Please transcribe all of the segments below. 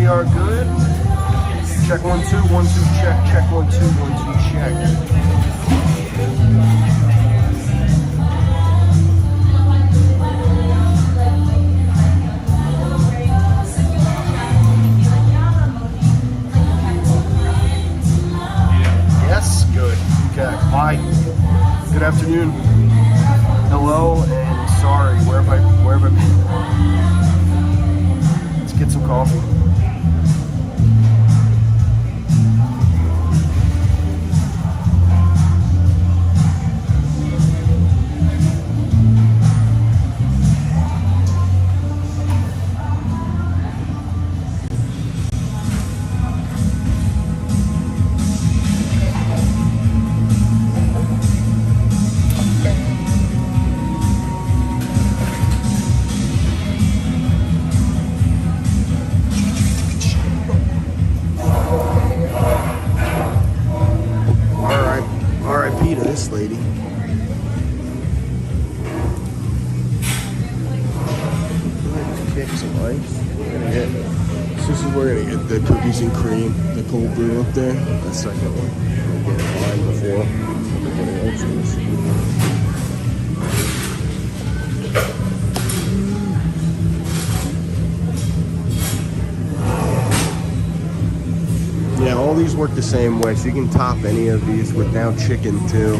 We are good. Check 1 2 1 2 check. Check 1 2 1 2 check. Yes, good. Okay. Hi. Good afternoon. Hello and sorry. Where have I been? Let's get some coffee. R.I.P. to this lady. Kicks of life. This is where we're gonna get the cookies and cream, the cold brew up there. The second one. We'll get mine before everybody else is. Yeah, all these work the same way, so you can top any of these with now chicken too.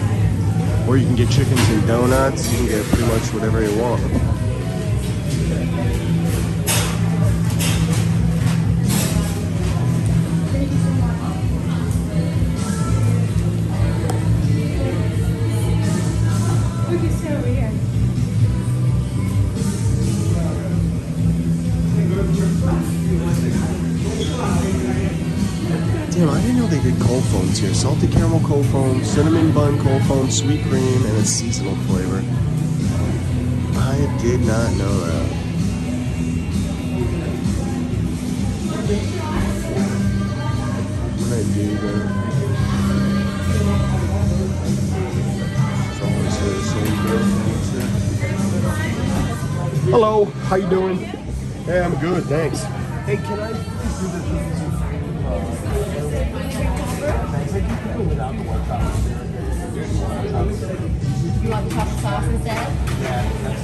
Or you can get chickens and donuts, you can get pretty much whatever you want. Damn, I didn't know they did cold foams here. Salted caramel cold foam, cinnamon bun cold foam, sweet cream, and a seasonal flavor. I did not know that. What did I do there? Hello, how you doing? Hey, I'm good, thanks. Hey, can I please do the cookies and cream? You want the chocolate sauce instead? Yeah, that's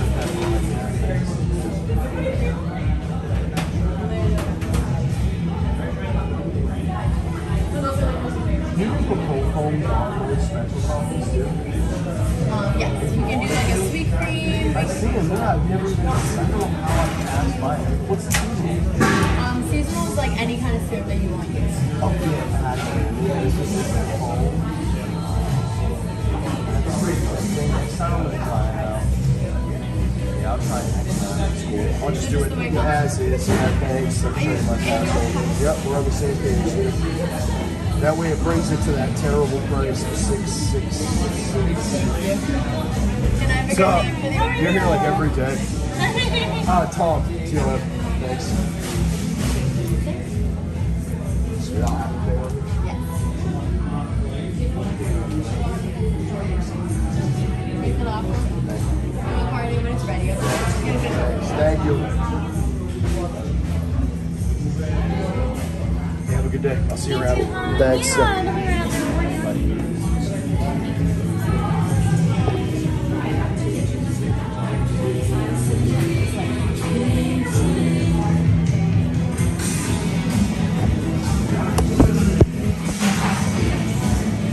you can put cold foam on with special coffees too. Yes, you can do like a sweet cream. I see them, but I've never been. I don't know how I can ask by it. What's the seasonal? Seasonal is like any kind of syrup that you want to use. Oh, yeah, this is cold. Yeah, I'll try it. That's cool. I'll just do it as is. Yeah, thanks. I'm sure my password. Yep, we're on the same page here. That way it brings it to that terrible price of $6.66. Can I have a So, good name for the you're here like every day. Tom. See you later. Thanks. Sweet. Yes. Take it off. We'll party when it's ready. Thank you. Have a good day. I'll see you around. Thanks.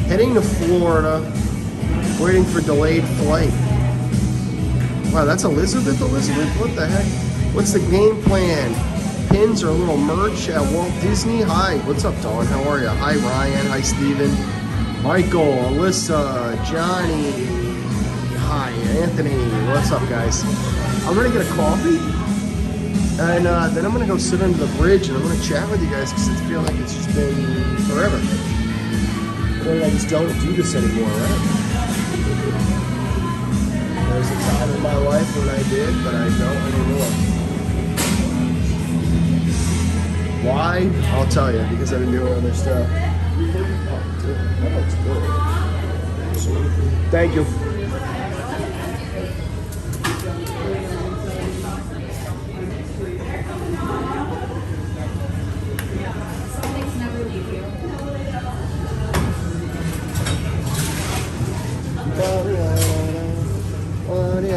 Heading to Florida, waiting for delayed flight. Wow, that's Elizabeth? What the heck? What's the game plan? Pins or a little merch at Walt Disney? Hi, what's up, Dawn? How are you? Hi, Ryan. Hi, Steven. Michael, Alyssa, Johnny. Hi, Anthony. What's up, guys? I'm gonna get a coffee, and then I'm gonna go sit under the bridge, and I'm gonna chat with you guys because I feel like it's just been forever. I just don't do this anymore, right? There's a time in my life when I did, but I don't anymore. Why? I'll tell you, because I've been doing other stuff. Oh, dude, that looks good. Thank you.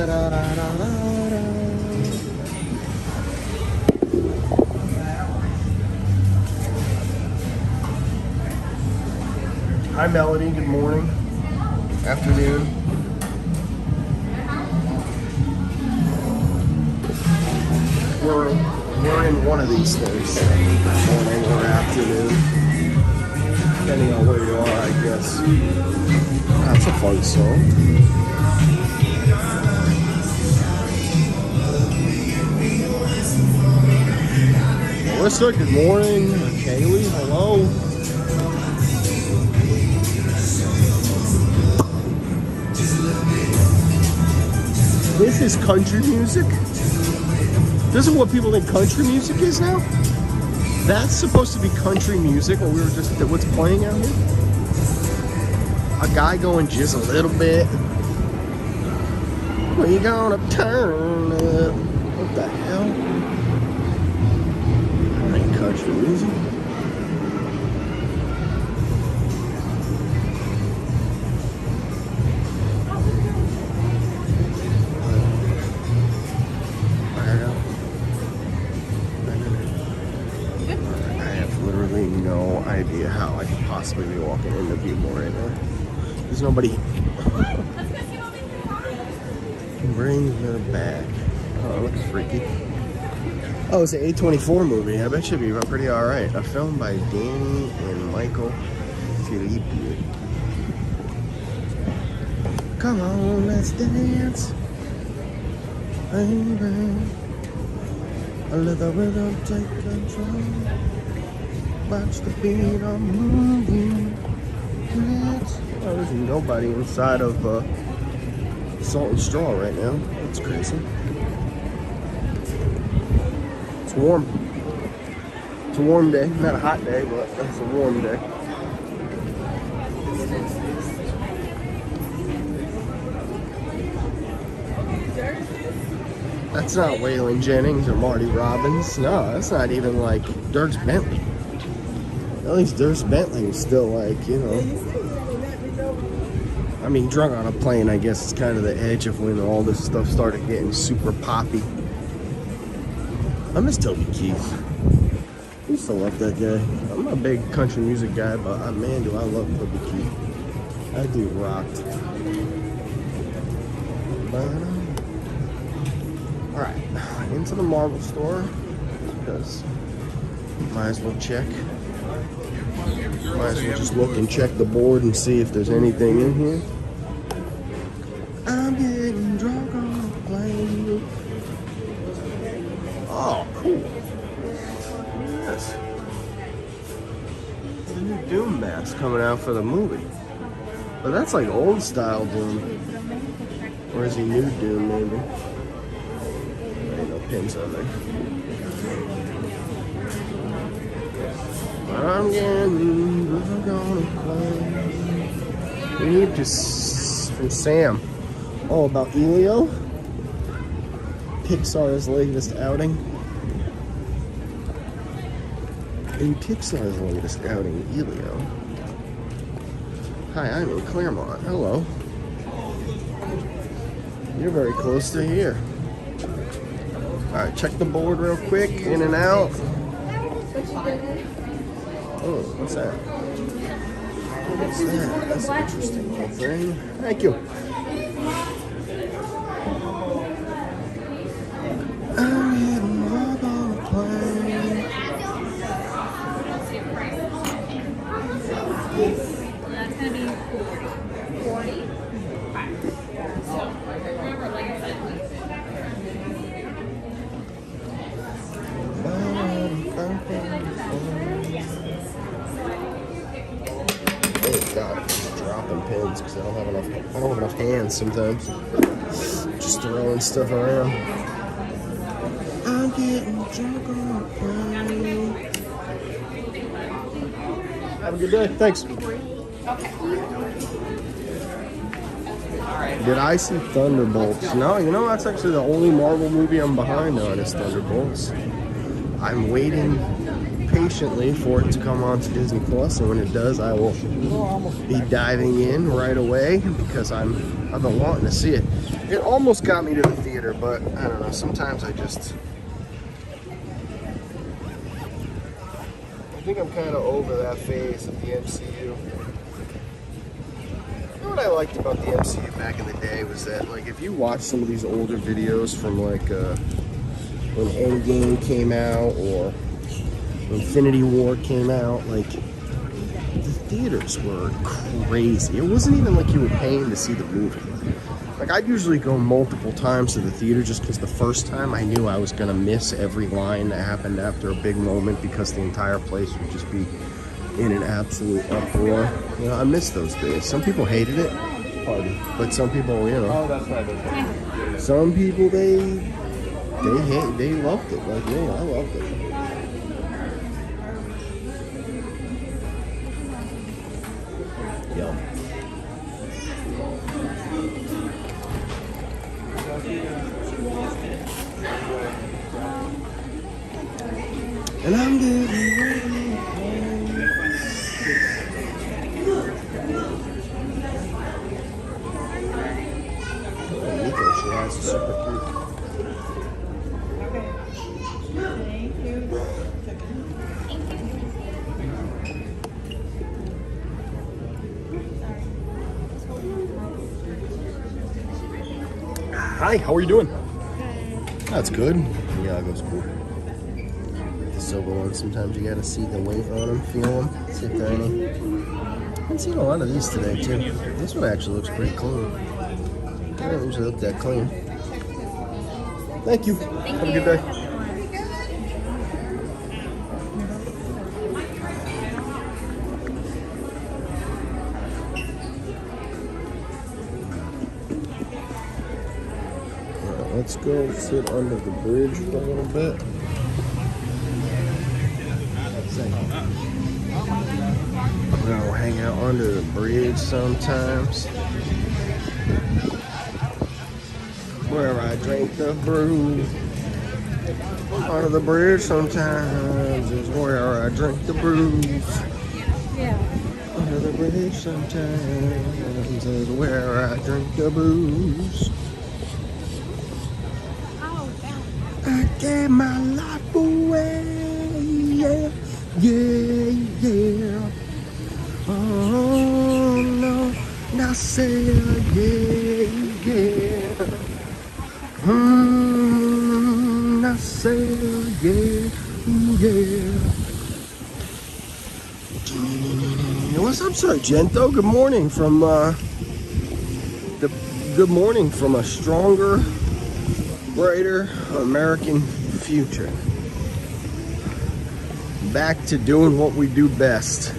Hi Melody, good morning. Afternoon. We're in one of these things. Morning or afternoon. Depending on where you are, I guess. That's a fun song. Melissa, good morning. Kaylee, hello. This is country music? This is what people think country music is now? That's supposed to be country music, or we were just, what's playing out here? A guy going just a little bit. We gonna turn up. What the hell? That ain't country music. No idea how I could possibly be walking into Buellmore right now. There's nobody. Bring her back. Oh, it looks freaky. Oh, it's an A24 movie. I bet it should be pretty alright. A film by Danny and Michael Filippi. Come on, let's dance. Baby. Let the rhythm take control. Watch the beat, I'm moving. Oh, there's nobody inside of Salt and Straw right now. That's crazy. It's warm. It's a warm day. Not a hot day, but it's a warm day. That's not Waylon Jennings or Marty Robbins. No, that's not even like Dierks Bentley. At least Dierks Bentley was still like, you know. I mean, Drunk on a Plane, I guess, is kind of the edge of when all this stuff started getting super poppy. I miss Toby Keith. I used to love that guy. I'm not a big country music guy, but man, do I love Toby Keith. That dude rocked. Alright, into the Marvel store, because might as well check. Might as well just look and check the board and see if there's anything in here. I'm getting drunk on a plane. Oh, cool. Yes. The new Doom mask coming out for the movie. But that's like old style Doom. Or is he new Doom, maybe? There ain't no pins on there. I'm getting drunk on a plane. We need to from Sam. Oh, about Elio? Pixar's latest outing. In Pixar's latest outing, Elio. Hi, I'm in Claremont. Hello. You're very close to here. Alright, check the board real quick. In and out. Oh, what's that? What's that? That's an interesting little thing. Thank you. I'm getting drunk on a plane. That's gonna be 40. So remember, like I said. God, I'm just dropping pins because I don't have enough hands sometimes. Just throwing stuff around. I'm getting drunk on a plane. Have a good day. Thanks. Did I see Thunderbolts? No, you know, that's actually the only Marvel movie I'm behind on is Thunderbolts. I'm waiting patiently for it to come on to Disney Plus, and when it does, I will be diving in right away because I've been wanting to see it. It almost got me to the theater, but I don't know. Sometimes I think I'm kind of over that phase of the MCU. You know what I liked about the MCU back in the day was that, like, if you watch some of these older videos from like when Endgame came out or Infinity War came out, like, the theaters were crazy. It wasn't even like you were paying to see the movie. Like, I'd usually go multiple times to the theater just because the first time I knew I was going to miss every line that happened after a big moment because the entire place would just be in an absolute uproar. You know, I miss those days. Some people hated it, but some people, you know, some people, they loved it. Like me, I loved it. Yum. And I'm good. Nico, she has a super cute. Thank you. Hi, how are you doing? That's good. Iago's cool. The silver ones, sometimes you gotta see the weight on them, feel them, see if they're any. I haven't seen a lot of these today, too. This one actually looks pretty clean. They don't usually look that clean. Thank you. Have a good day. Let's go sit under the bridge for a little bit. We'll hang out under the bridge sometimes. Where I drink the brew. Under the bridge sometimes is where I drink the brews. Yeah. Under the bridge sometimes is where I drink the booze. I gave my life away, yeah, yeah, yeah. Oh no, I said, yeah, yeah. I said, yeah, yeah. What's up, Sargento? Good morning from good morning from a stronger, brighter American future. Back to doing what we do best.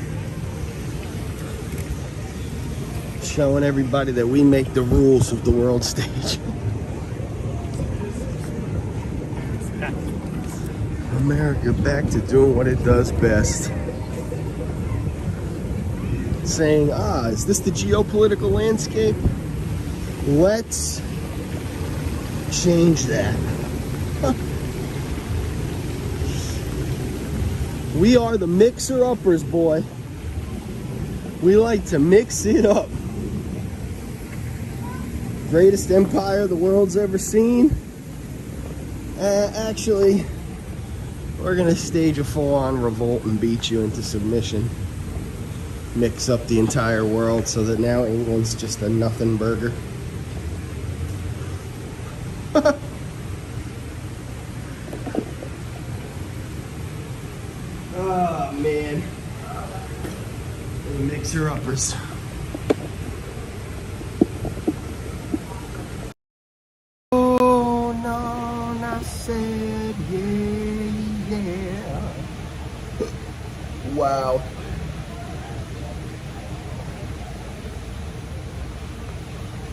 Showing everybody that we make the rules of the world stage. America back to doing what it does best. Saying, is this the geopolitical landscape? Let's change that. We are the mixer-uppers, boy. We like to mix it up. Greatest empire the world's ever seen. Actually, we're gonna stage a full-on revolt and beat you into submission. Mix up the entire world so that now England's just a nothing burger. Oh man, the mixer-uppers. Oh no, I said yeah, yeah. Wow.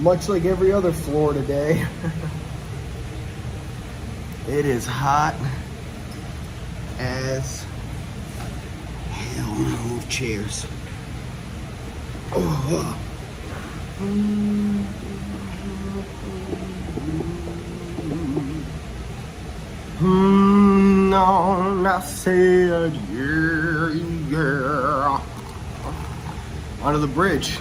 Much like every other Florida day, it is hot as hell. Move chairs. Oh. on, I said, yeah, yeah. Under the bridge.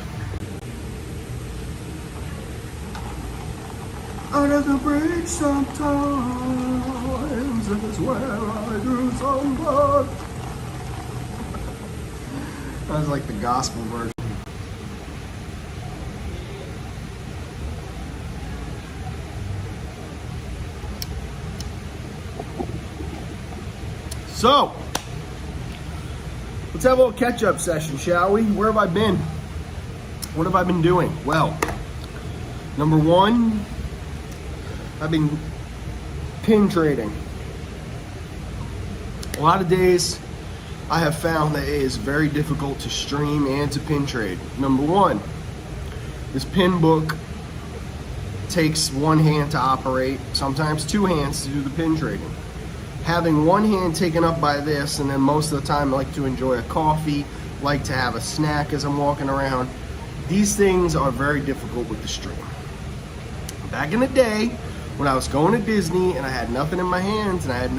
Under the bridge sometimes is where I do some good. That was like the gospel version. So, let's have a little catch-up session, shall we? Where have I been? What have I been doing? Well, number one, I've been pin trading. A lot of days I have found that it is very difficult to stream and to pin trade. Number one, this pin book takes one hand to operate, sometimes two hands to do the pin trading. Having one hand taken up by this, and then most of the time I like to enjoy a coffee, like to have a snack as I'm walking around. These things are very difficult with the stream. Back in the day, when I was going to Disney and I had nothing in my hands and I had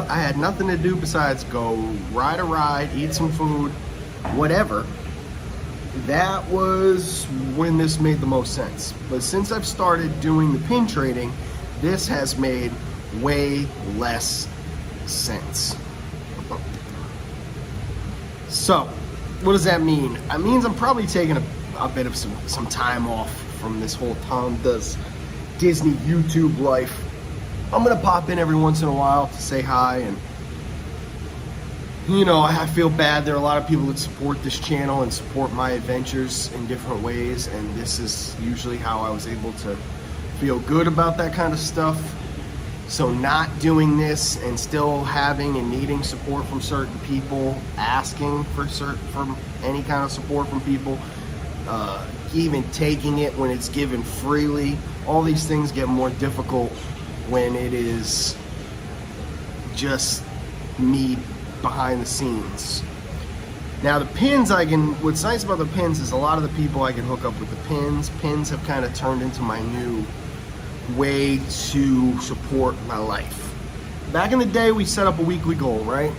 I had nothing to do besides go ride a ride, eat some food, whatever, that was when this made the most sense. But since I've started doing the pin trading, this has made way less sense. So, what does that mean? It means I'm probably taking a bit of some time off from this whole Tom Does Disney YouTube life. I'm gonna pop in every once in a while to say hi, and you know, I feel bad. There are a lot of people that support this channel and support my adventures in different ways, and this is usually how I was able to feel good about that kind of stuff. So not doing this and still having and needing support from certain people, asking for any kind of support from people, even taking it when it's given freely, all these things get more difficult when it is just me behind the scenes. Now the pins, what's nice about the pins is a lot of the people I can hook up with the pins. Pins have kind of turned into my new way to support my life. Back in the day, we set up a weekly goal, right?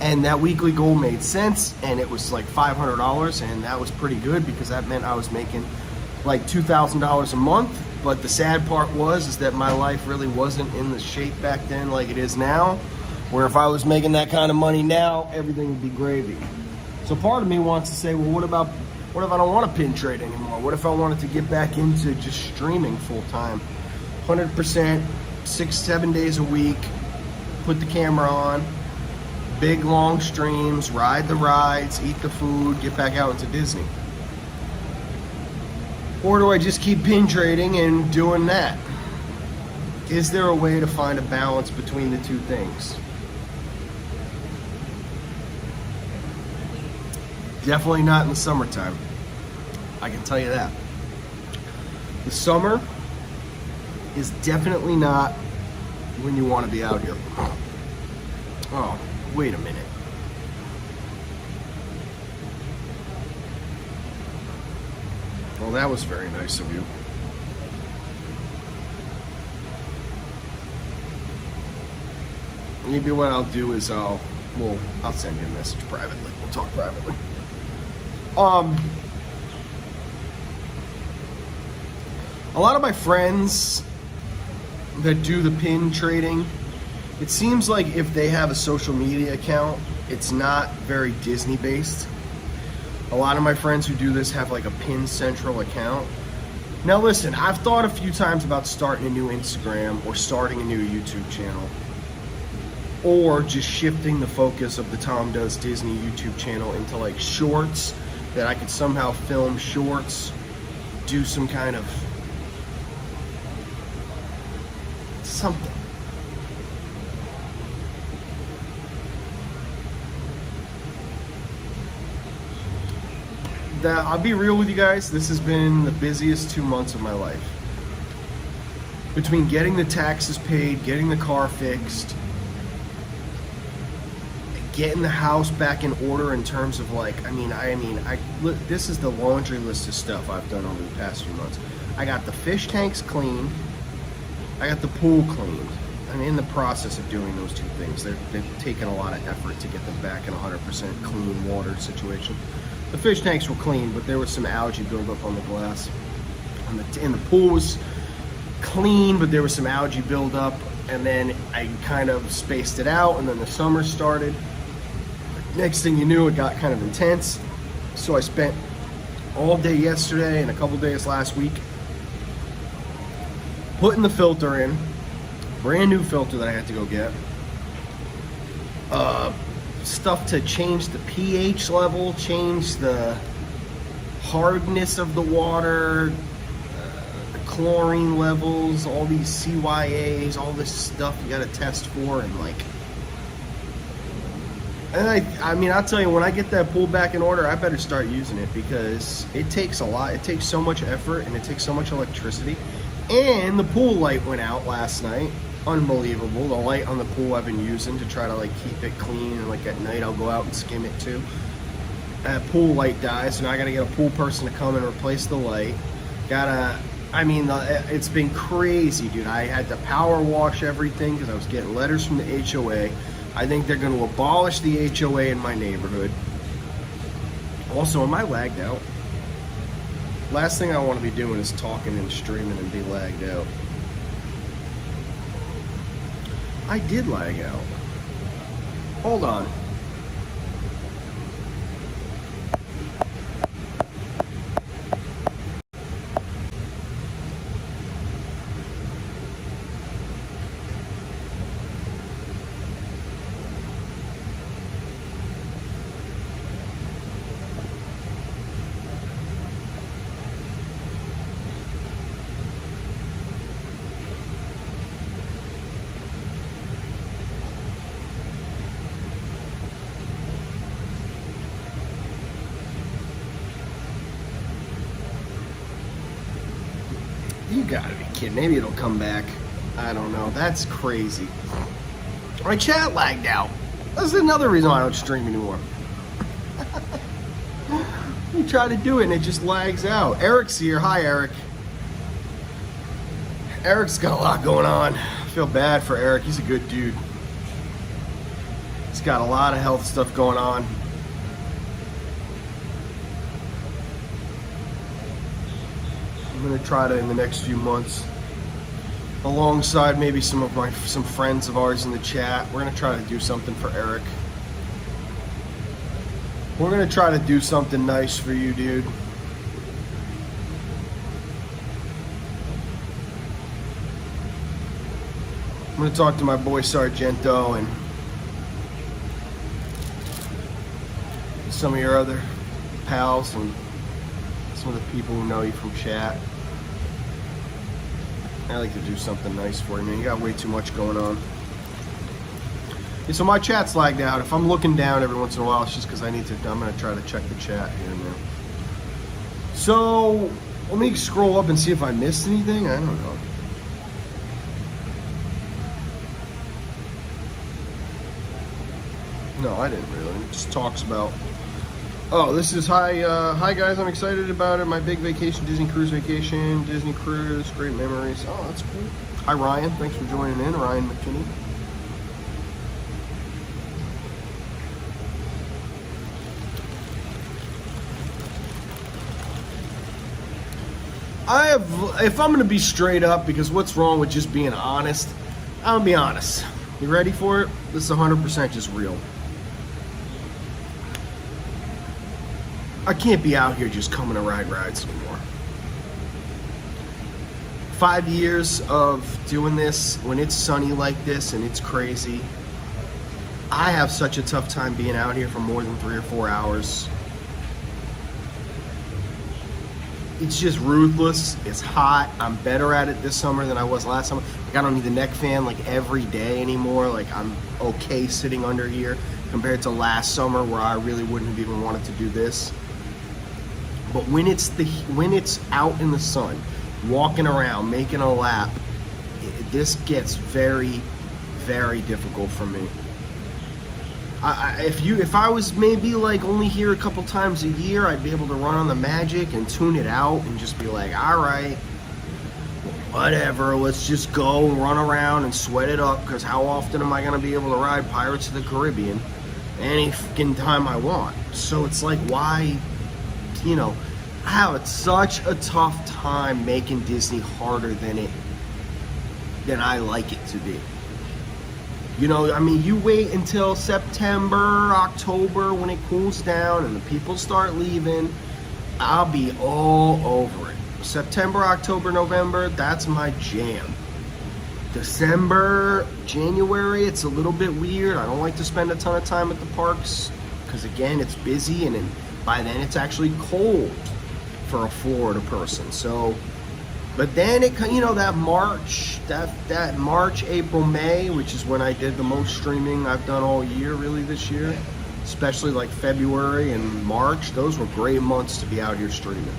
And that weekly goal made sense, and it was like $500, and that was pretty good because that meant I was making like $2,000 a month. But the sad part is that my life really wasn't in the shape back then like it is now, where if I was making that kind of money now, everything would be gravy. So part of me wants to say, well, what if I don't want to pin trade anymore? What if I wanted to get back into just streaming full time? 100%, 6-7 days a week, put the camera on, big long streams, ride the rides, eat the food, get back out into Disney. Or do I just keep pin trading and doing that? Is there a way to find a balance between the two things? Definitely not in the summertime. I can tell you that. The summer is definitely not when you want to be out here. Oh, wait a minute. Well, that was very nice of you. Maybe what I'll do is I'll send you a message privately. We'll talk privately. A lot of my friends that do the pin trading, it seems like if they have a social media account, it's not very Disney based. A lot of my friends who do this have like a Pin Central account. Now listen, I've thought a few times about starting a new Instagram or starting a new YouTube channel, or just shifting the focus of the Tom Does Disney YouTube channel into like shorts, that I could somehow film shorts, do some kind of something. I'll be real with you guys, this has been the busiest 2 months of my life. Between getting the taxes paid, getting the car fixed, getting the house back in order in terms of like, this is the laundry list of stuff I've done over the past few months. I got the fish tanks cleaned, I got the pool cleaned, I'm in the process of doing those two things. They've taken a lot of effort to get them back in 100% clean water situation. The fish tanks were clean, but there was some algae buildup on the glass. And the pool was clean, but there was some algae buildup. And then I kind of spaced it out, and then the summer started. Next thing you knew, it got kind of intense. So I spent all day yesterday and a couple days last week putting the filter in. Brand new filter that I had to go get. Stuff to change the pH level, change the hardness of the water, the chlorine levels, all these CYAs, all this stuff you gotta test for, and like, and I mean, I'll tell you, when I get that pool back in order, I better start using it, because it takes a lot. It takes so much effort, and it takes so much electricity. And the pool light went out last night. Unbelievable. The light on the pool I've been using to try to like keep it clean, and like at night I'll go out and skim it too. That pool light dies, so now I gotta get a pool person to come and replace the light. It's been crazy, dude. I had to power wash everything because I was getting letters from the HOA. I think they're going to abolish the HOA in my neighborhood. Also, am I lagged out? Last thing I want to be doing is talking and streaming and be lagged out. I did lag out. Hold on. You gotta be kidding. Maybe it'll come back. I don't know. That's crazy. My chat lagged out. That's another reason why I don't stream anymore. You try to do it and it just lags out. Eric's here. Hi, Eric. Eric's got a lot going on. I feel bad for Eric. He's a good dude. He's got a lot of health stuff going on. I'm gonna try to, in the next few months, alongside maybe some friends of ours in the chat, we're gonna try to do something for Eric. We're gonna try to do something nice for you, dude. I'm gonna talk to my boy Sargento and some of your other pals and some of the people who know you from chat. I like to do something nice for you, man. You got way too much going on. Yeah, so my chat's lagged out. If I'm looking down every once in a while, it's just because I'm gonna try to check the chat here and there. So let me scroll up and see if I missed anything. I don't know. No, I didn't really. It just talks about, oh, this is hi guys, I'm excited about it. My big vacation, Disney cruise vacation, Disney cruise, great memories. Oh, that's cool. Hi Ryan, thanks for joining in, Ryan McKinney. If I'm gonna be straight up, because what's wrong with just being honest, I'll be honest. You ready for it? This is 100% just real. I can't be out here just coming to ride rides anymore. 5 years of doing this, when it's sunny like this and it's crazy, I have such a tough time being out here for more than 3 or 4 hours. It's just ruthless. It's hot. I'm better at it this summer than I was last summer. Like, I don't need the neck fan like every day anymore. Like, I'm okay sitting under here compared to last summer where I really wouldn't have even wanted to do this. But when it's out in the sun, walking around, making a lap, this gets very, very difficult for me. If I was maybe like only here a couple times a year, I'd be able to run on the Magic and tune it out and just be like, all right, whatever, let's just go and run around and sweat it up, because how often am I going to be able to ride Pirates of the Caribbean? Any fucking time I want. So it's like, why, you know, I have such a tough time making Disney harder than I like it to be. You know, I mean, you wait until September, October, when it cools down and the people start leaving, I'll be all over it. September, October, November, that's my jam. December, January, it's a little bit weird. I don't like to spend a ton of time at the parks because, again, it's busy, and then by then it's actually cold for a Florida person. So, but then it, you know, that March, that March, April, May, which is when I did the most streaming I've done all year, really, this year, especially like February and March. Those were great months to be out here streaming.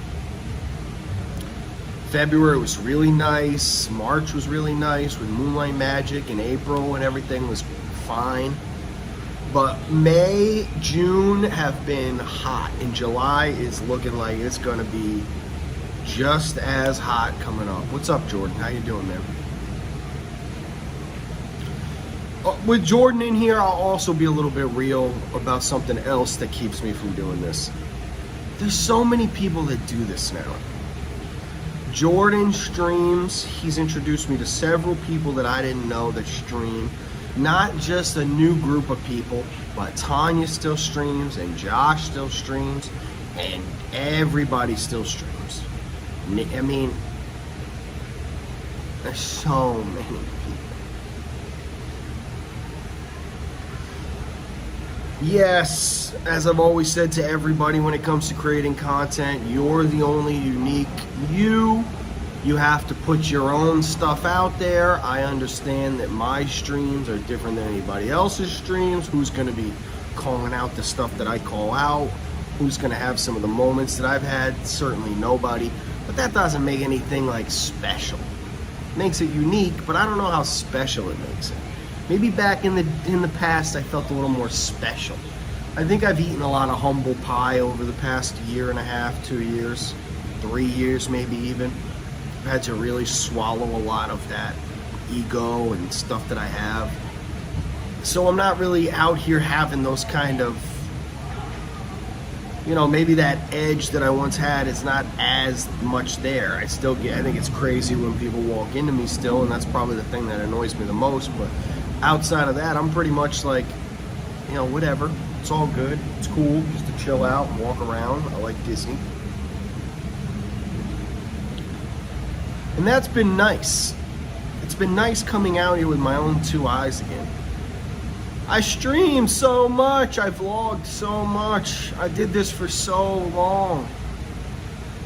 February was really nice. March was really nice with Moonlight Magic, and April and everything was fine. But May, June have been hot, and July is looking like it's gonna be just as hot coming up. What's up, Jordan? How you doing, man? With Jordan in here, I'll also be a little bit real about something else that keeps me from doing this. There's so many people that do this now. Jordan streams. He's introduced me to several people that I didn't know that stream. Not just a new group of people, but Tanya still streams, and Josh still streams, and everybody still streams. I mean, there's so many people. Yes, as I've always said to everybody when it comes to creating content, you're the only unique you. You have to put your own stuff out there. I understand that my streams are different than anybody else's streams. Who's going to be calling out the stuff that I call out? Who's going to have some of the moments that I've had? Certainly nobody. But that doesn't make anything like special. It makes it unique, but I don't know how special it makes it. Maybe back in the past I felt a little more special. I think I've eaten a lot of humble pie over the past year and a half, 2 years, 3 years maybe even. I've had to really swallow a lot of that ego and stuff that I have. So I'm not really out here having those kind of, you know, maybe that edge that I once had is not as much there. I think it's crazy when people walk into me still, and that's probably the thing that annoys me the most. But outside of that, I'm pretty much like, you know, whatever. It's all good. It's cool just to chill out and walk around. I like Disney. And that's been nice. It's been nice coming out here with my own two eyes again. I stream so much. I vlogged so much. I did this for so long.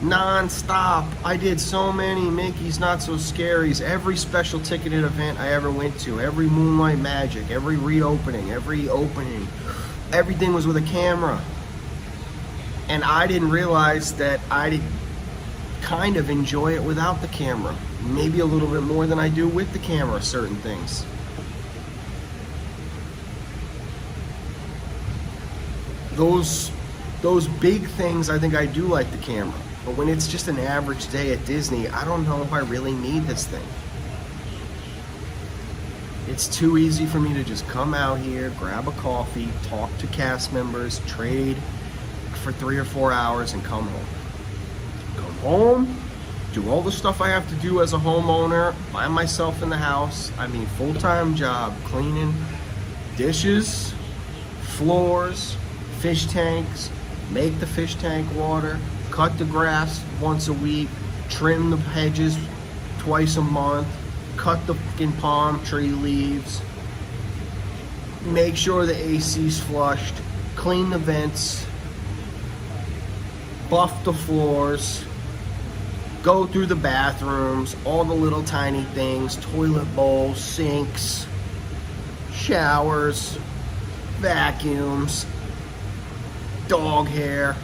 Non-stop. I did so many Mickey's Not So Scaries, every special ticketed event I ever went to, every Moonlight Magic, every reopening, every opening. Everything was with a camera. And I didn't realize that I did kind of enjoy it without the camera. Maybe a little bit more than I do with the camera, certain things. Those big things, I think I do like the camera. But when it's just an average day at Disney, I don't know if I really need this thing. It's too easy for me to just come out here, grab a coffee, talk to cast members, trade for 3 or 4 hours, and come home. Come home, do all the stuff I have to do as a homeowner, by myself in the house. I mean, full-time job, cleaning dishes, floors, fish tanks, make the fish tank water, cut the grass once a week, trim the hedges twice a month, cut the fucking palm tree leaves, make sure the AC's flushed, clean the vents, buff the floors, go through the bathrooms, all the little tiny things, toilet bowls, sinks, showers, vacuums, dog hair,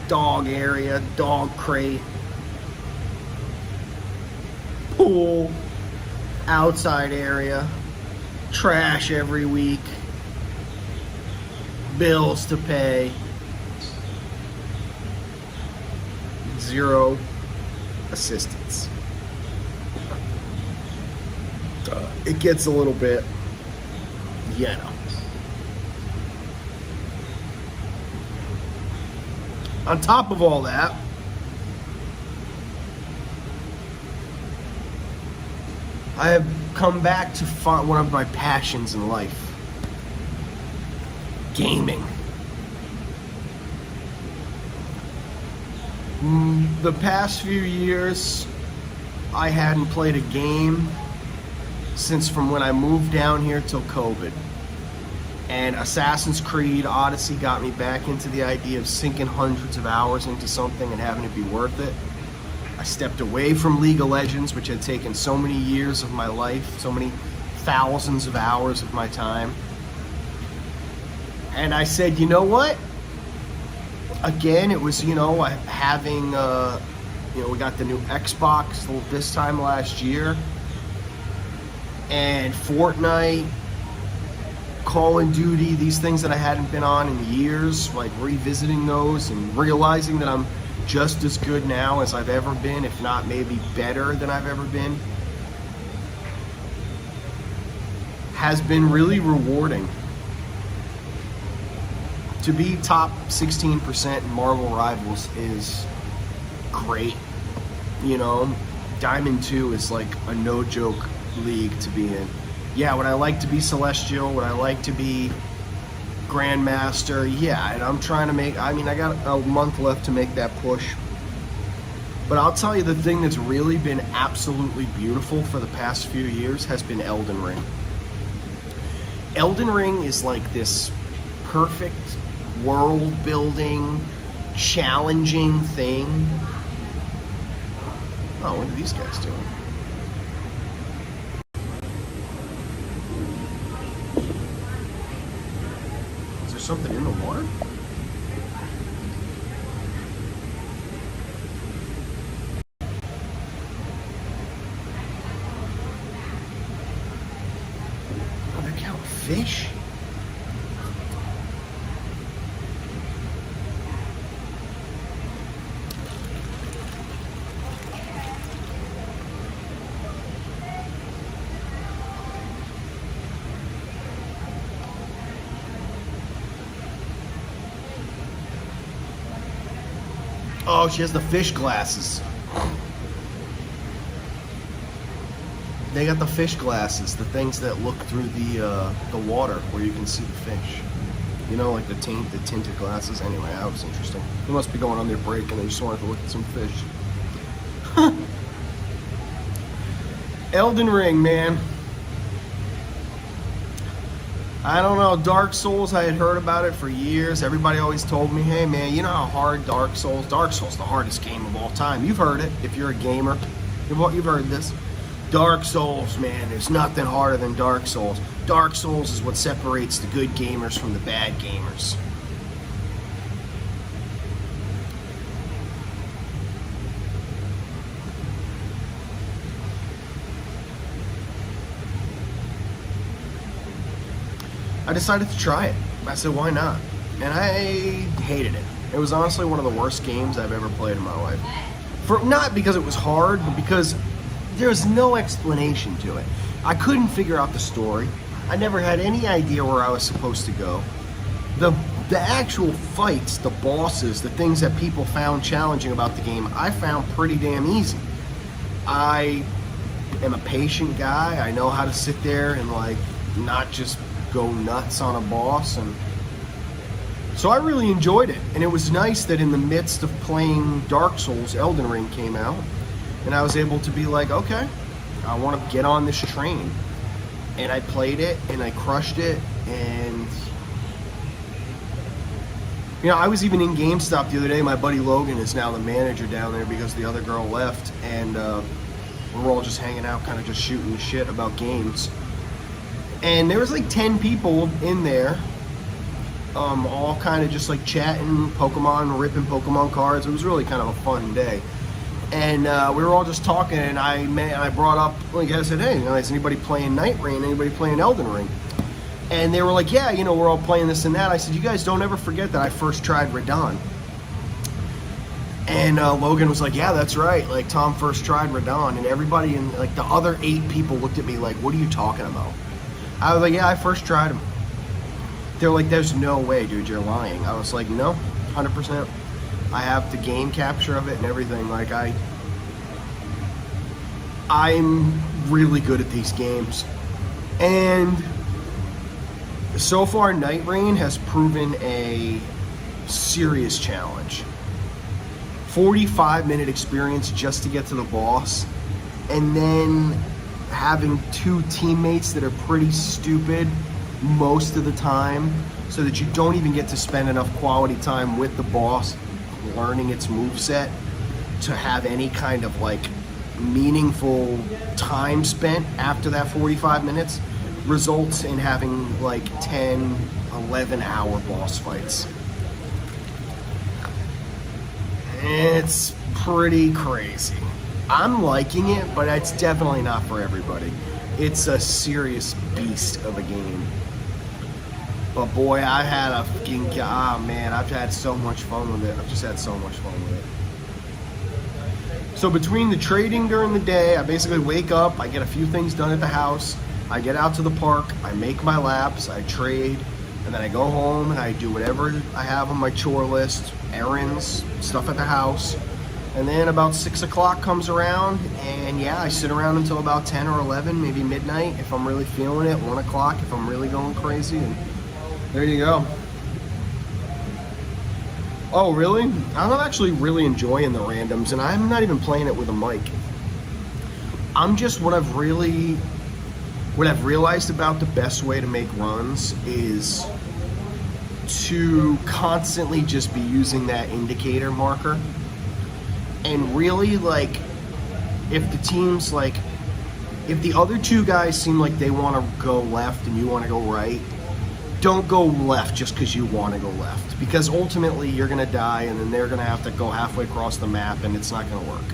dog area, dog crate, pool, outside area, trash every week, bills to pay, zero assistance. it gets a little bit, you know. On top of all that, I have come back to find one of my passions in life: gaming. The past few years, I hadn't played a game since from when I moved down here till COVID. And Assassin's Creed Odyssey got me back into the idea of sinking hundreds of hours into something and having it be worth it. I stepped away from League of Legends, which had taken so many years of my life, so many thousands of hours of my time. And I said, you know what? Again, it was, having, we got the new Xbox this time last year. And Fortnite, Call of Duty, these things that I hadn't been on in years, like revisiting those and realizing that I'm just as good now as I've ever been, if not maybe better than I've ever been, has been really rewarding. To be top 16% in Marvel Rivals is great. Diamond 2 is like a no-joke league to be in. Yeah, would I like to be Celestial? Would I like to be Grandmaster? Yeah, and I'm trying to I got a month left to make that push. But I'll tell you, the thing that's really been absolutely beautiful for the past few years has been Elden Ring. Elden Ring is like this perfect world-building, challenging thing. Oh, what are these guys doing? Is there something in the water? Oh, they're counting fish? Oh, she has the fish glasses. They got the fish glasses, the things that look through the water where you can see the fish. Like the tinted glasses. Anyway, that was interesting. They must be going on their break and they just wanted to look at some fish. Elden Ring, man. I don't know, Dark Souls, I had heard about it for years. Everybody always told me, hey man, you know how hard Dark Souls the hardest game of all time. You've heard it, if you're a gamer. You've heard this. Dark Souls, man, there's nothing harder than Dark Souls. Dark Souls is what separates the good gamers from the bad gamers. I decided to try it. I said, why not? And I hated it. It was honestly one of the worst games I've ever played in my life. Not because it was hard, but because there was no explanation to it. I couldn't figure out the story. I never had any idea where I was supposed to go. The actual fights, the bosses, the things that people found challenging about the game, I found pretty damn easy. I am a patient guy. I know how to sit there and not just go nuts on a boss, and so I really enjoyed it. And it was nice that in the midst of playing Dark Souls, Elden Ring came out, and I was able to be like, okay, I want to get on this train. And I played it and I crushed it. And I was even in GameStop the other day. My buddy Logan is now the manager down there because the other girl left, and we're all just hanging out, kind of just shooting the shit about games. And there was 10 people in there, all kind of just chatting Pokemon, ripping Pokemon cards. It was really kind of a fun day. And we were all just talking, and I brought up, I said, hey, is anybody playing Night Rain? Anybody playing Elden Ring? And they were like, yeah, we're all playing this and that. I said, you guys don't ever forget that I first tried Radon. And Logan was like, yeah, that's right. Like, Tom first tried Radon. And everybody, and like the other 8 people looked at me like, what are you talking about? I was like, yeah, I first tried him. They're like, there's no way, dude, you're lying. I was like, no, 100%. I have the game capture of it and everything. Like, I'm really good at these games. And so far, Night Rain has proven a serious challenge. 45-minute experience just to get to the boss, and then having 2 teammates that are pretty stupid most of the time, so that you don't even get to spend enough quality time with the boss learning its moveset to have any kind of like meaningful time spent after that 45 minutes, results in having like 10, 11-hour boss fights. It's pretty crazy. I'm liking it, but it's definitely not for everybody. It's a serious beast of a game. But boy, I had a fucking, man, I've had so much fun with it. I've just had so much fun with it. So between the trading during the day, I basically wake up, I get a few things done at the house, I get out to the park, I make my laps, I trade, and then I go home and I do whatever I have on my chore list, errands, stuff at the house. And then about 6 o'clock comes around, and yeah, I sit around until about 10 or 11, maybe midnight if I'm really feeling it, 1 o'clock if I'm really going crazy, and there you go. Oh, really? I'm actually really enjoying the randoms, and I'm not even playing it with a mic. I'm just, what I've realized about the best way to make runs is to constantly just be using that indicator marker. And really, like, if the team's like, if the other 2 guys seem like they want to go left and you want to go right, don't go left just because you want to go left. Because ultimately you're going to die, and then they're going to have to go halfway across the map, and it's not going to work.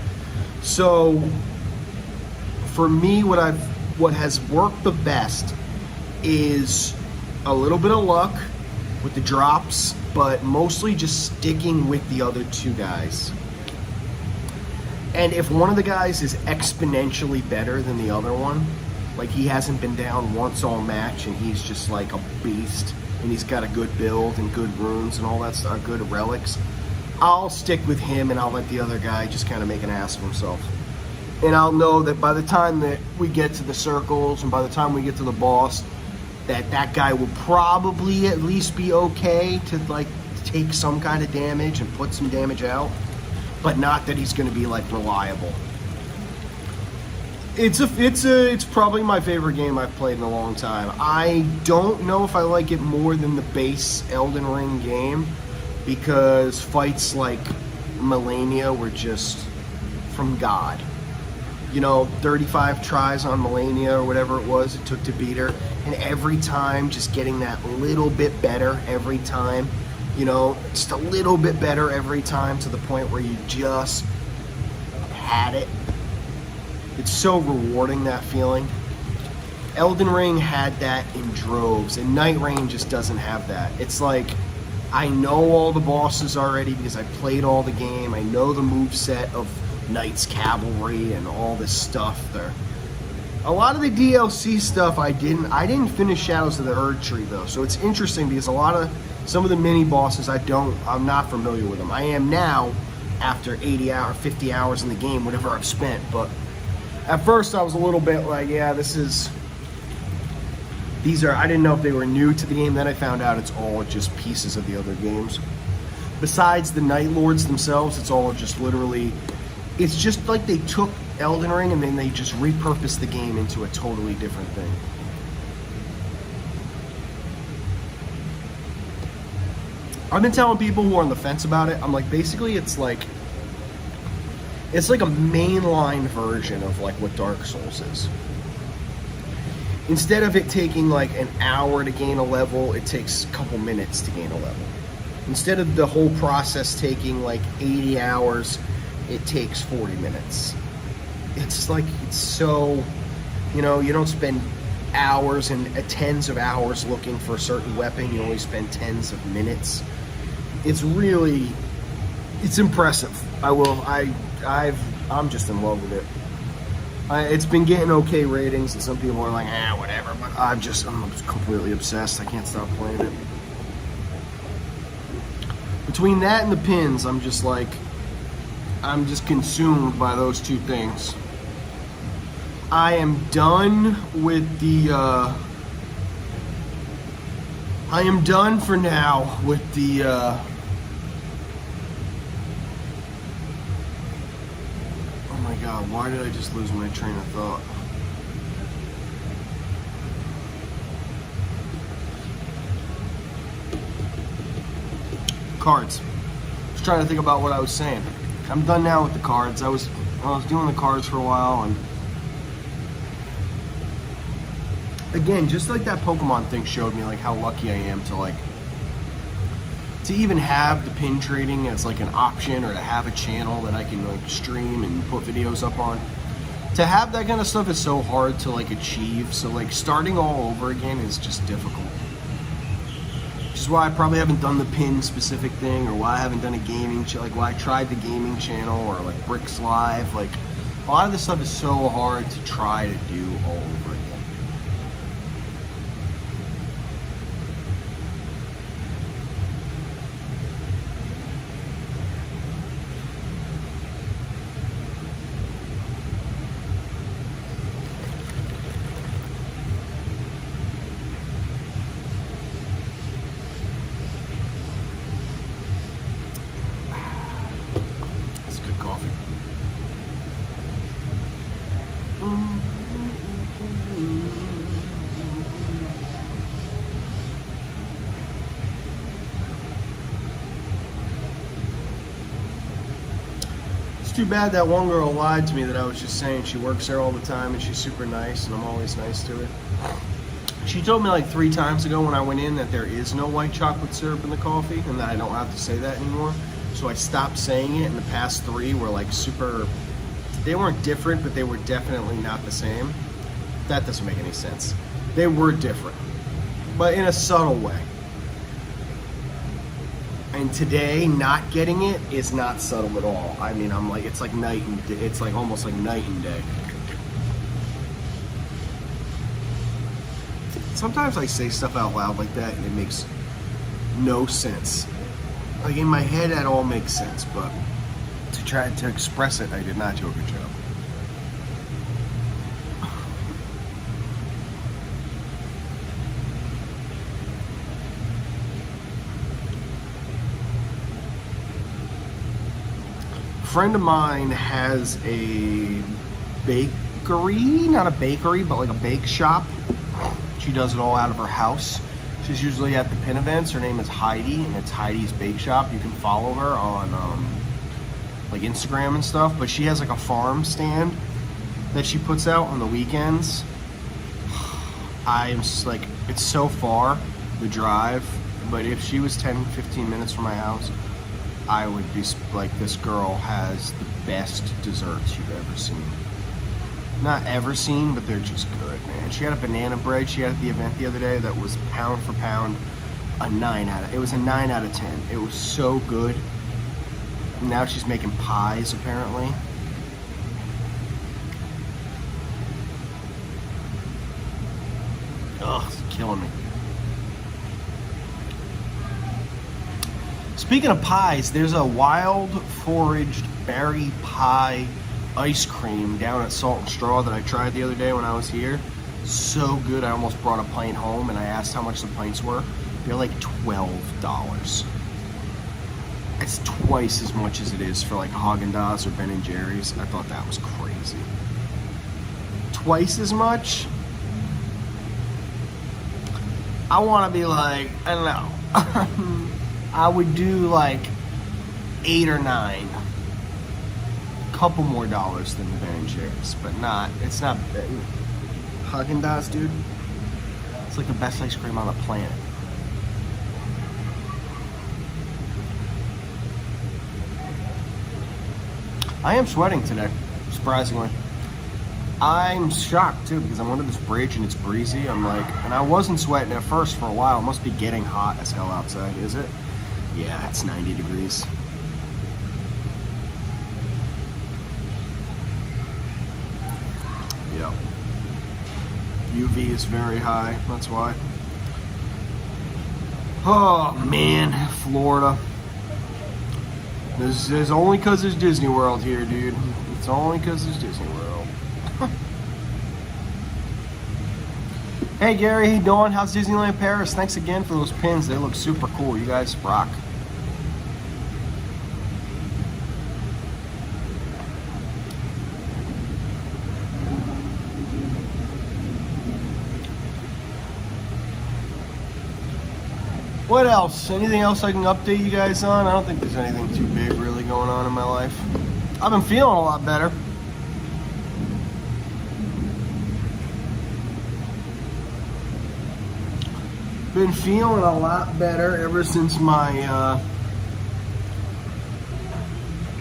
So, for me, what has worked the best is a little bit of luck with the drops, but mostly just sticking with the other 2 guys. And if one of the guys is exponentially better than the other one, like he hasn't been down once all match and he's just like a beast, and he's got a good build and good runes and all that stuff, good relics, I'll stick with him and I'll let the other guy just kind of make an ass of himself. And I'll know that by the time that we get to the circles and by the time we get to the boss, that guy will probably at least be okay to like take some kind of damage and put some damage out, but not that he's going to be like reliable. It's probably my favorite game I've played in a long time. I don't know if I like it more than the base Elden Ring game, because fights like Millennia were just from God. You know, 35 tries on Millennia or whatever it was it took to beat her, and every time just getting that little bit better every time, you know, just a little bit better every time to the point where you just had it. It's so rewarding, that feeling. Elden Ring had that in droves, and Night Rain just doesn't have that. It's like, I know all the bosses already because I played all the game. I know the moveset of Knight's Cavalry and all this stuff there. A lot of the DLC stuff I didn't finish Shadows of the Erdtree though, so it's interesting because some of the mini bosses I'm not familiar with them. I am now after 80 hours, 50 hours in the game, whatever I've spent, but at first I was a little bit like, yeah, I didn't know if they were new to the game. Then I found out it's all just pieces of the other games. Besides the Night Lords themselves, it's all just literally, it's just like they took Elden Ring and then they just repurposed the game into a totally different thing. I've been telling people who are on the fence about it, I'm like, basically it's like a mainline version of like what Dark Souls is. Instead of it taking like an hour to gain a level, it takes a couple minutes to gain a level. Instead of the whole process taking like 80 hours, it takes 40 minutes. It's like, it's so, you know, you don't spend hours and tens of hours looking for a certain weapon, you only spend tens of minutes. It's impressive. I will. I'm just in love with it. It's been getting okay ratings, and some people are like, whatever. But I'm completely obsessed. I can't stop playing it. Between that and the pins, I'm just consumed by those two things. I am done with the. I am done for now with the. Oh my God! Why did I just lose my train of thought? Cards. I was trying to think about what I was saying. I'm done now with the cards. I was doing the cards for a while, and again, just like that Pokemon thing showed me, like how lucky I am to even have the pin trading as like an option, or to have a channel that I can like stream and put videos up on. To have that kind of stuff is so hard to like achieve. So like starting all over again is just difficult. Which is why I probably haven't done the pin specific thing, or why I haven't done a gaming like why I tried the gaming channel, or like Bricks Live. Like a lot of this stuff is so hard to try to do all over again. Too bad that one girl lied to me that I was just saying she works there all the time and she's super nice and I'm always nice to her. She told me like 3 times ago when I went in that there is no white chocolate syrup in the coffee and that I don't have to say that anymore. So I stopped saying it, and the past 3 were like super, they weren't different, but they were definitely not the same. That doesn't make any sense. They were different, but in a subtle way. And today, not getting it is not subtle at all. I mean, I'm like, it's like night and day. It's like almost like night and day. Sometimes I say stuff out loud like that and it makes no sense. Like in my head, that all makes sense, but to try to express it, I did not do a good job. A friend of mine has a bakery, not a bakery, but like a bake shop. She does it all out of her house. She's usually at the pin events. Her name is Heidi, and it's Heidi's Bake Shop. You can follow her on like Instagram and stuff. But she has like a farm stand that she puts out on the weekends. I'm just like, it's so far, the drive. But if she was 10-15 minutes from my house, I would be like, this girl has the best desserts you've ever seen. Not ever seen, but they're just good, man. She had a banana bread she had at the event the other day that was pound for pound a 9 out of 10. It was so good. And now she's making pies, apparently. Ugh, it's killing me. Speaking of pies, there's a wild foraged berry pie ice cream down at Salt and Straw that I tried the other day when I was here. So good, I almost brought a pint home, and I asked how much the pints were. They're like $12. It's twice as much as it is for like Haagen-Dazs or Ben & Jerry's. I thought that was crazy. Twice as much? I want to be like, I don't know. I would do like 8 or 9. Couple more dollars than the Ben & Jerry's, but it's not Haagen-Dazs, dude. It's like the best ice cream on the planet. I am sweating today, surprisingly. I'm shocked too, because I'm under this bridge and it's breezy. I'm like, and I wasn't sweating at first for a while. It must be getting hot as hell outside, is it? Yeah, it's 90 degrees. UV is very high, that's why. Oh man, Florida. This is only because there's Disney World here, dude. It's only because there's Disney World. Hey Gary, how you doing? How's Disneyland Paris? Thanks again for those pins. They look super cool. You guys rock. What else? Anything else I can update you guys on? I don't think there's anything too big really going on in my life. I've been feeling a lot better. Been feeling a lot better ever since my,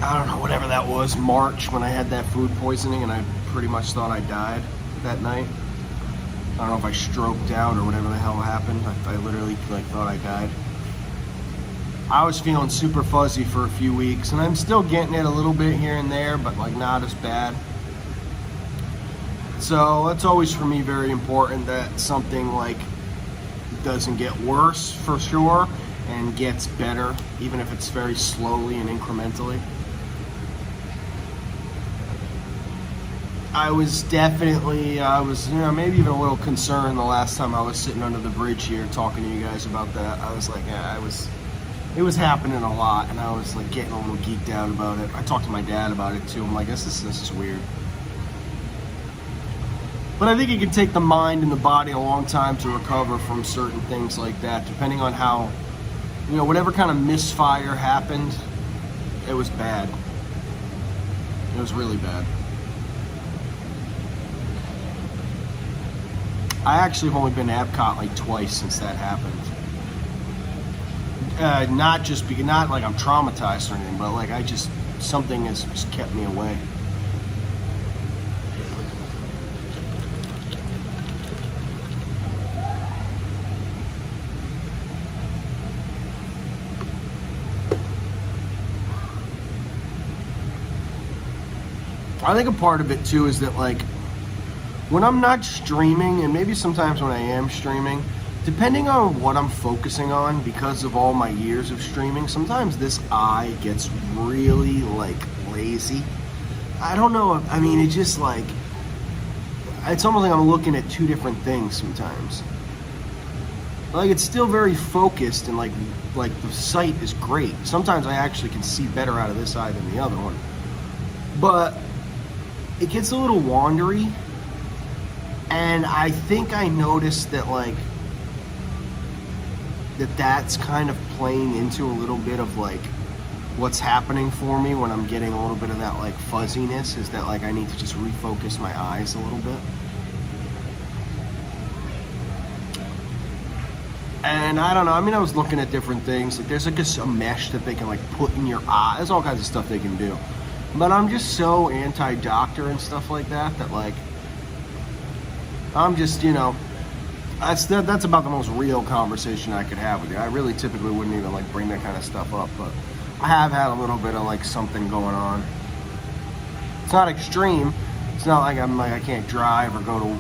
I don't know, whatever that was, March, when I had that food poisoning and I pretty much thought I died that night. I don't know if I stroked out or whatever the hell happened. I literally thought I died. I was feeling super fuzzy for a few weeks, and I'm still getting it a little bit here and there, but not as bad. So that's always for me very important that something doesn't get worse for sure and gets better, even if it's very slowly and incrementally. I was definitely, maybe even a little concerned the last time I was sitting under the bridge here talking to you guys about that. I was like, yeah, it was happening a lot, and I was getting a little geeked out about it. I talked to my dad about it too. I'm like, this is weird. But I think it can take the mind and the body a long time to recover from certain things like that, depending on how, whatever kind of misfire happened, it was bad. It was really bad. I actually have only been to Epcot twice since that happened. Not like I'm traumatized or anything, but something has just kept me away. I think a part of it too is that when I'm not streaming, and maybe sometimes when I am streaming, depending on what I'm focusing on, because of all my years of streaming, sometimes this eye gets really lazy. I don't know, it just it's almost like I'm looking at two different things sometimes. It's still very focused and the sight is great. Sometimes I actually can see better out of this eye than the other one. But it gets a little wandery, and I think I noticed that that's kind of playing into a little bit of what's happening for me when I'm getting a little bit of that fuzziness, is that I need to just refocus my eyes a little bit. And I don't know, I was looking at different things. There's a mesh that they can put in your eye. There's all kinds of stuff they can do. But I'm just so anti-doctor and stuff like that I'm just, that's about the most real conversation I could have with you. I really typically wouldn't even bring that kind of stuff up, but I have had a little bit of something going on. It's not extreme. It's not like I can't drive or go to,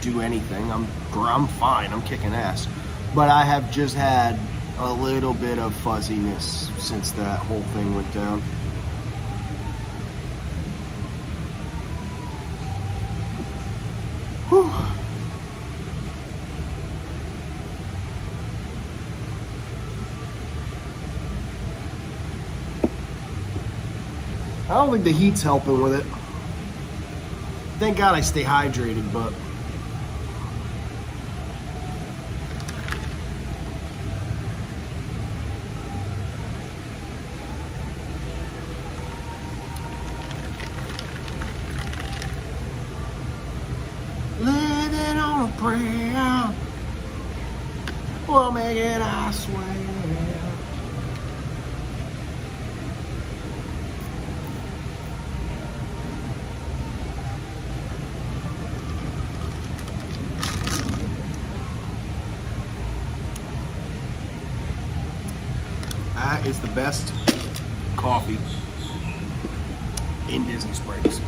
do anything. I'm fine. I'm kicking ass. But I have just had a little bit of fuzziness since that whole thing went down. Whew. I don't think the heat's helping with it. Thank God I stay hydrated, but living on a prayer will make it, I swear. That is the best coffee in Disney Springs.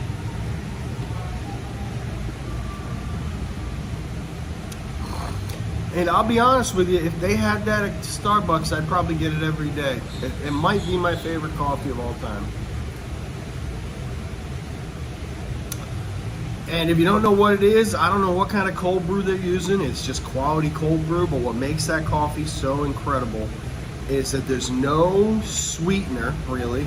And I'll be honest with you, if they had that at Starbucks, I'd probably get it every day. It might be my favorite coffee of all time. And if you don't know what it is, I don't know what kind of cold brew they're using. It's just quality cold brew. But what makes that coffee so incredible is that there's no sweetener, really.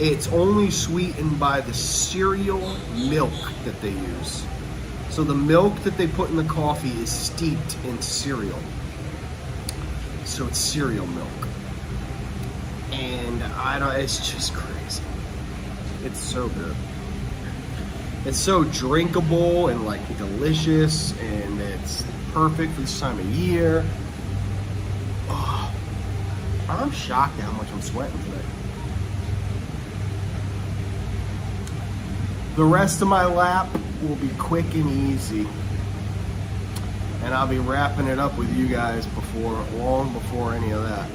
It's only sweetened by the cereal milk that they use. So the milk that they put in the coffee is steeped in cereal. So it's cereal milk. And it's just crazy. It's so good. It's so drinkable and like delicious, and it's perfect for this time of year. Oh, I'm shocked at how much I'm sweating today. The rest of my lap will be quick and easy, and I'll be wrapping it up with you guys long before any of that.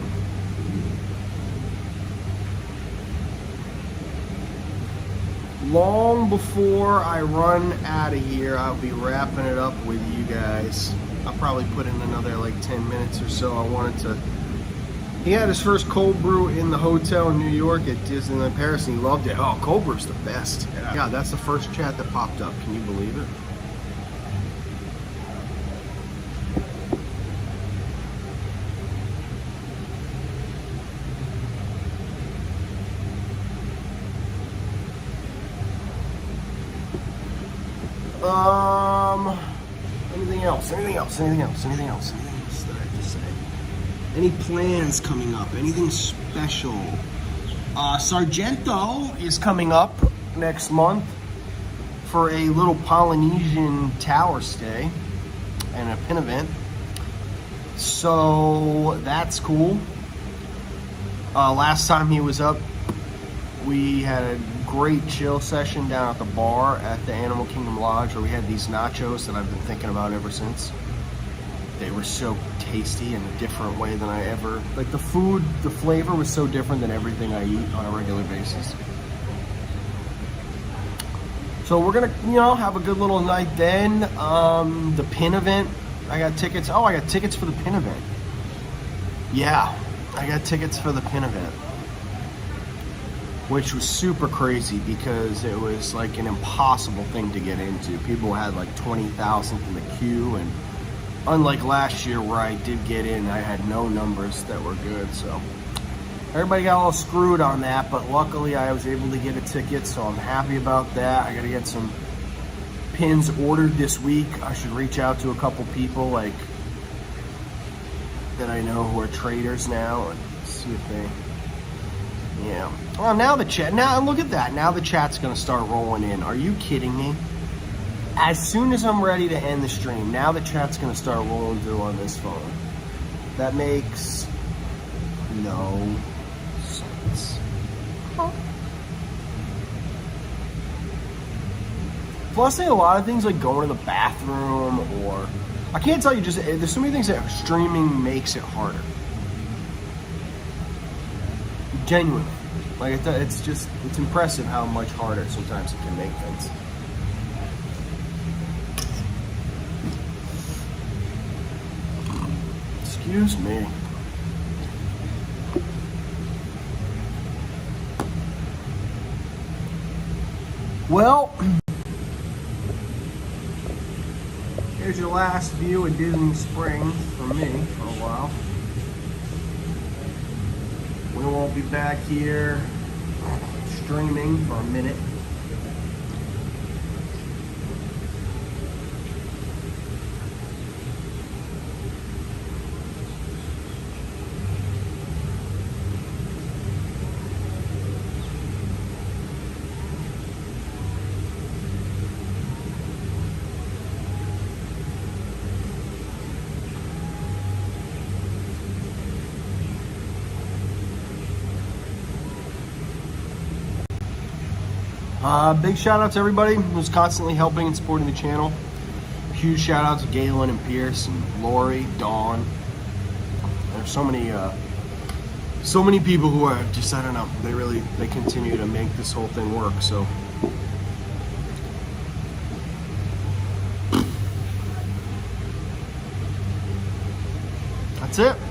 Long before I run out of here, I'll be wrapping it up with you guys. I'll probably put in another like 10 minutes or so. He had his first cold brew in the hotel in New York at Disneyland Paris, and he loved it. Oh, cold brew's the best. Yeah, that's the first chat that popped up. Can you believe it? Anything else that I just say? Any plans coming up? Anything special? Sargento is coming up next month for a little Polynesian tower stay and a pin event. So that's cool. Last time he was up, we had a great chill session down at the bar at the Animal Kingdom Lodge, where we had these nachos that I've been thinking about ever since. They were so tasty in a different way than I ever, like the food, the flavor was so different than everything I eat on a regular basis. So we're gonna, have a good little night then. The pin event, I got tickets. Oh, I got tickets for the pin event. Yeah, I got tickets for the pin event, which was super crazy because it was like an impossible thing to get into. People had like 20,000 in the queue, and unlike last year where I did get in, I had no numbers that were good, so everybody got all screwed on that, but luckily I was able to get a ticket, so I'm happy about that. I gotta get some pins ordered this week. I should reach out to a couple people like that I know who are traders now and see if they, yeah. Well, now the chat, now look at that. Now the chat's gonna start rolling in. Are you kidding me? As soon as I'm ready to end the stream, now the chat's gonna start rolling through on this phone. That makes no sense. Huh. Plus, a lot of things like going to the bathroom, or I can't tell you, just there's so many things that streaming makes it harder. Genuinely, like it's impressive how much harder sometimes it can make things. Excuse me. Well, here's your last view of Disney Springs for me for a while. We won't be back here streaming for a minute. Big shout out to everybody who's constantly helping and supporting the channel. Huge shout out to Galen and Pierce and Lori, Dawn. There's so many people who are just, I don't know, they continue to make this whole thing work, so. That's it.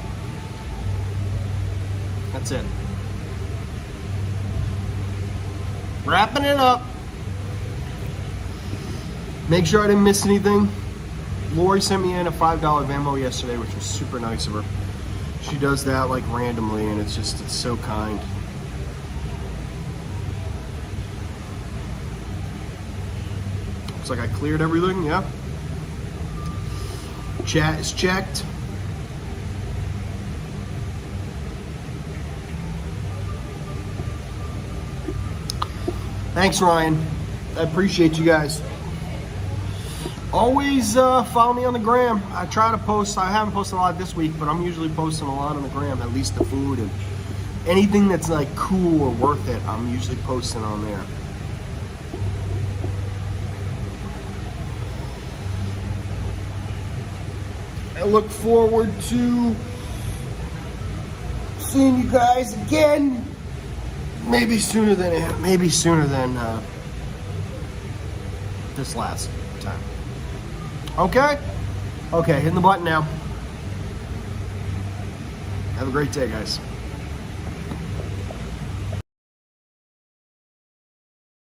That's it. Wrapping it up. Make sure I didn't miss anything. Lori sent me in a $5 Venmo yesterday, which was super nice of her. She does that like randomly, and it's so kind. Looks like I cleared everything, yeah. Chat is checked. Thanks, Ryan. I appreciate you guys. Always follow me on the gram. I try to post. I haven't posted a lot this week, but I'm usually posting a lot on the gram, at least the food and anything that's like cool or worth it, I'm usually posting on there. I look forward to seeing you guys again. Maybe sooner than this last time. Okay? Okay, hitting the button now. Have a great day, guys.